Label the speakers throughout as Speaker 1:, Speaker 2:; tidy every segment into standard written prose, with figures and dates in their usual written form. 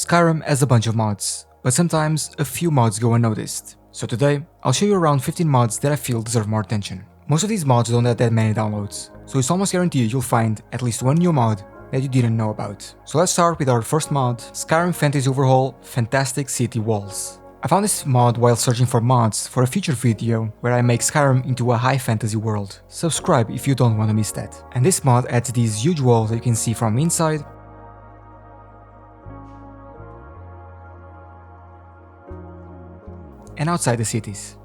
Speaker 1: Skyrim has a bunch of mods, but sometimes a few mods go unnoticed. So today, I'll show you around 15 mods that I feel deserve more attention. Most of these mods don't have that many downloads, so it's almost guaranteed you'll find at least one new mod that you didn't know about. So let's start with our first mod, Skyrim Fantasy Overhaul Fantastic City Walls. I found this mod while searching for mods for a future video where I make Skyrim into a high fantasy world. Subscribe if you don't want to miss that. And this mod adds these huge walls that you can see from inside and outside the cities.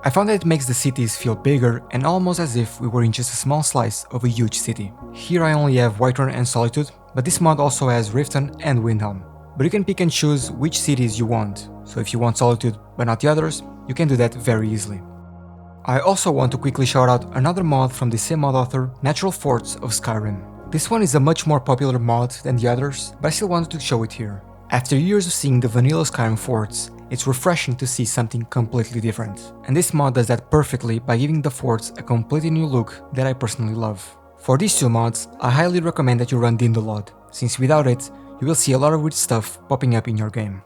Speaker 1: I found that it makes the cities feel bigger and almost as if we were in just a small slice of a huge city. Here I only have Whiterun and Solitude, but this mod also has Riften and Windhelm. But you can pick and choose which cities you want, so if you want Solitude but not the others, you can do that very easily. I also want to quickly shout out another mod from the same mod author, Natural Forts of Skyrim. This one is a much more popular mod than the others, but I still wanted to show it here. After years of seeing the vanilla Skyrim forts, it's refreshing to see something completely different. And this mod does that perfectly by giving the forts a completely new look that I personally love. For these two mods, I highly recommend that you run Dindalod, since without it, you will see a lot of weird stuff popping up in your game.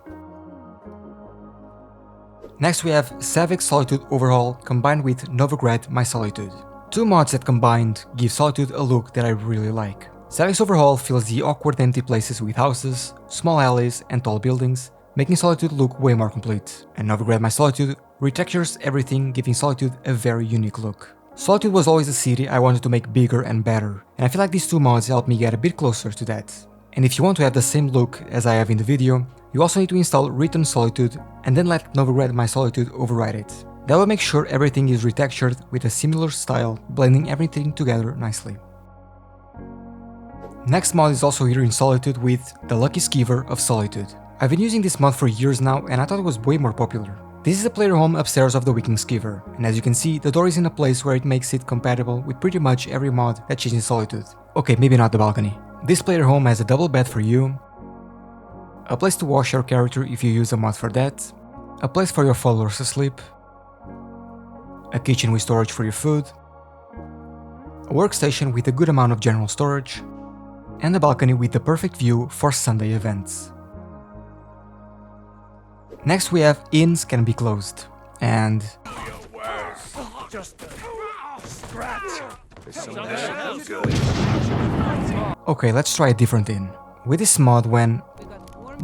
Speaker 1: Next we have Saviik Solitude Overhaul combined with Novigrad My Solitude. Two mods that combined give Solitude a look that I really like. Saviik's Overhaul fills the awkward empty places with houses, small alleys and tall buildings, making Solitude look way more complete. And Novigrad My Solitude retextures everything, giving Solitude a very unique look. Solitude was always a city I wanted to make bigger and better, and I feel like these two mods helped me get a bit closer to that. And if you want to have the same look as I have in the video, you also need to install Written Solitude and then let Novigrad My Solitude override it. That will make sure everything is retextured with a similar style, blending everything together nicely. Next mod is also here in Solitude with the Lucky Skeever of Solitude. I've been using this mod for years now and I thought it was way more popular. This is the player home upstairs of the Viking Skeever, and as you can see, the door is in a place where it makes it compatible with pretty much every mod that changes Solitude. Okay, maybe not the balcony. This player home has a double bed for you, a place to wash your character if you use a mod for that, a place for your followers to sleep, a kitchen with storage for your food, a workstation with a good amount of general storage, and a balcony with the perfect view for Sunday events. Next we have Inns Can Be Closed, and okay, let's try a different inn. With this mod when...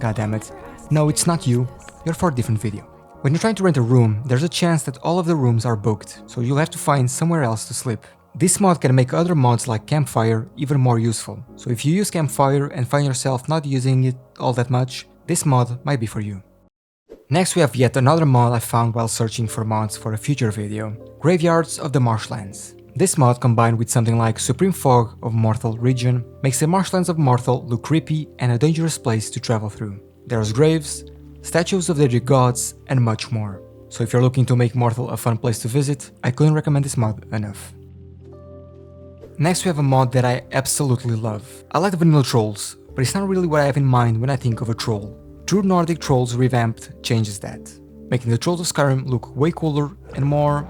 Speaker 1: God damn it. No, it's not you, you're for a different video. When you're trying to rent a room, there's a chance that all of the rooms are booked, so you'll have to find somewhere else to sleep. This mod can make other mods like Campfire even more useful, so if you use Campfire and find yourself not using it all that much, this mod might be for you. Next we have yet another mod I found while searching for mods for a future video, Graveyards of the Marshlands. This mod combined with something like Supreme Fog of Morthal region makes the Marshlands of Morthal look creepy and a dangerous place to travel through. There's graves, statues of the Greek gods and much more. So if you're looking to make Morthal a fun place to visit, I couldn't recommend this mod enough. Next we have a mod that I absolutely love. I like the vanilla trolls, but it's not really what I have in mind when I think of a troll. True Nordic Trolls Revamped changes that, making the trolls of Skyrim look way cooler and more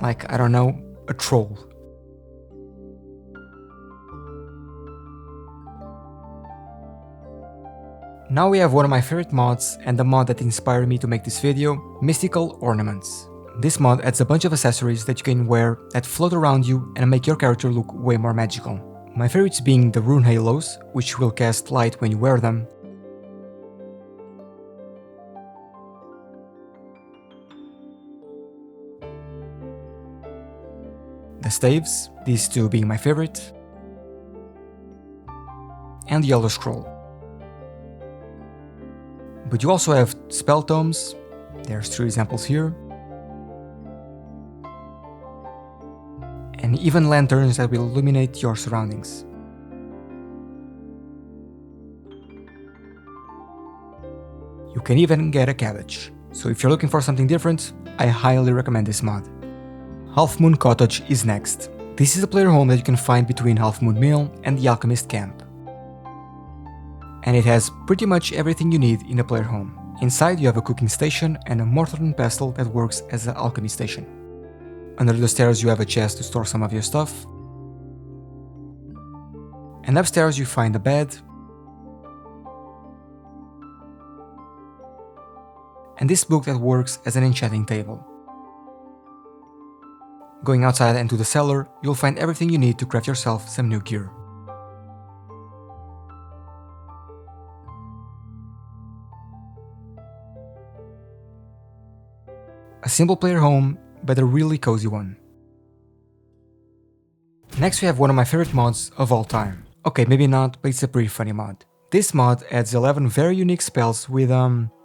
Speaker 1: like, I don't know, a troll. Now we have one of my favorite mods and the mod that inspired me to make this video, Mystical Ornaments. This mod adds a bunch of accessories that you can wear that float around you and make your character look way more magical. My favorites being the rune halos, which will cast light when you wear them, the staves, these two being my favorite, and the Elder Scroll. But you also have spell tomes, there's 3 examples here, and even lanterns that will illuminate your surroundings. You can even get a cabbage, so if you're looking for something different, I highly recommend this mod. Half Moon Cottage is next. This is a player home that you can find between Half Moon Mill and the Alchemist Camp. And it has pretty much everything you need in a player home. Inside you have a cooking station and a mortar and pestle that works as an alchemy station. Under the stairs you have a chest to store some of your stuff. And upstairs you find a bed, and this book that works as an enchanting table. Going outside and to the cellar, you'll find everything you need to craft yourself some new gear. A simple player home, but a really cozy one. Next we have one of my favorite mods of all time. Okay, maybe not, but it's a pretty funny mod. This mod adds 11 very unique spells with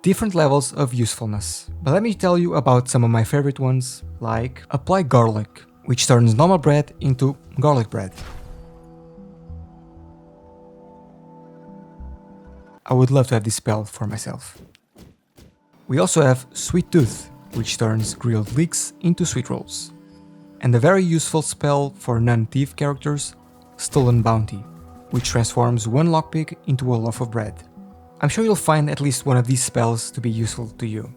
Speaker 1: different levels of usefulness. But let me tell you about some of my favorite ones, like Apply Garlic, which turns normal bread into garlic bread. I would love to have this spell for myself. We also have Sweet Tooth, which turns grilled leeks into sweet rolls. And a very useful spell for non-thief characters, Stolen Bounty, which transforms one lockpick into a loaf of bread. I'm sure you'll find at least one of these spells to be useful to you.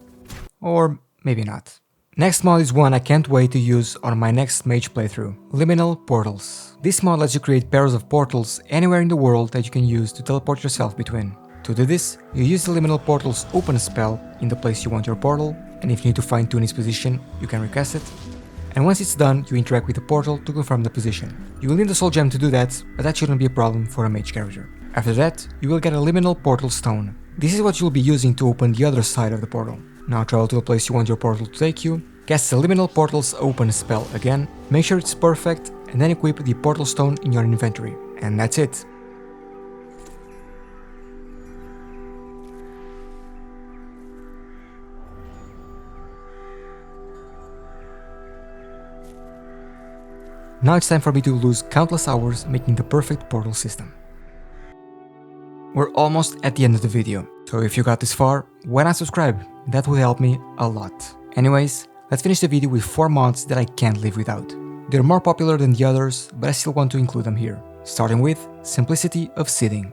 Speaker 1: Or maybe not. Next mod is one I can't wait to use on my next mage playthrough, Liminal Portals. This mod lets you create pairs of portals anywhere in the world that you can use to teleport yourself between. To do this, you use the Liminal Portals open spell in the place you want your portal, and if you need to fine tune its position, you can request it. And once it's done, you interact with the portal to confirm the position. You will need a soul gem to do that, but that shouldn't be a problem for a mage character. After that, you will get a Liminal Portal Stone. This is what you'll be using to open the other side of the portal. Now travel to the place you want your portal to take you, cast the Liminal Portals open spell again, make sure it's perfect, and then equip the portal stone in your inventory. And that's it. Now it's time for me to lose countless hours making the perfect portal system. We're almost at the end of the video, so if you got this far, why not subscribe? That would help me a lot. Anyways, let's finish the video with 4 mods that I can't live without. They're more popular than the others, but I still want to include them here. Starting with Simplicity of Seeding.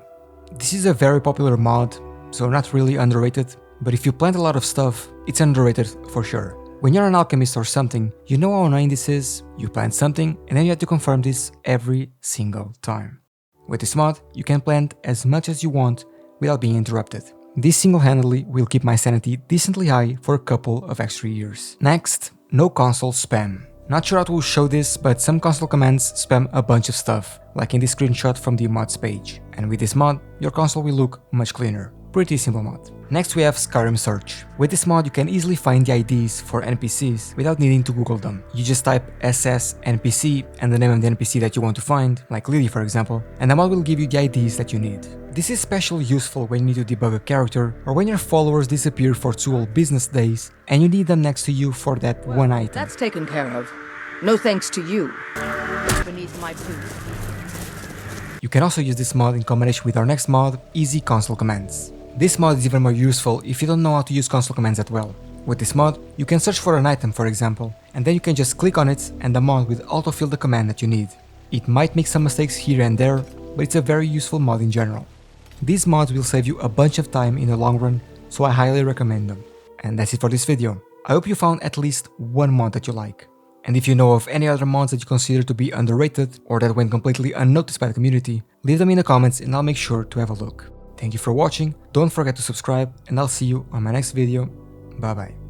Speaker 1: This is a very popular mod, so not really underrated, but if you plant a lot of stuff, it's underrated for sure. When you're an alchemist or something, you know how annoying this is, you plant something and then you have to confirm this every single time. With this mod, you can plant as much as you want without being interrupted. This single-handedly will keep my sanity decently high for a couple of extra years. Next, no console spam. Not sure how to show this, but some console commands spam a bunch of stuff, like in this screenshot from the mods page. And with this mod, your console will look much cleaner. Pretty simple mod. Next we have Skyrim Search. With this mod you can easily find the IDs for NPCs without needing to Google them. You just type SS NPC and the name of the NPC that you want to find, like Lily for example, and the mod will give you the IDs that you need. This is especially useful when you need to debug a character or when your followers disappear for 2 whole business days and you need them next to you for that one item.
Speaker 2: That's taken care of. No thanks to you. Beneath my boot.
Speaker 1: You can also use this mod in combination with our next mod, Easy Console Commands. This mod is even more useful if you don't know how to use console commands that well. With this mod, you can search for an item for example, and then you can just click on it and the mod will autofill the command that you need. It might make some mistakes here and there, but it's a very useful mod in general. These mods will save you a bunch of time in the long run, so I highly recommend them. And that's it for this video. I hope you found at least one mod that you like. And if you know of any other mods that you consider to be underrated or that went completely unnoticed by the community, leave them in the comments and I'll make sure to have a look. Thank you for watching, don't forget to subscribe, and I'll see you on my next video. Bye bye.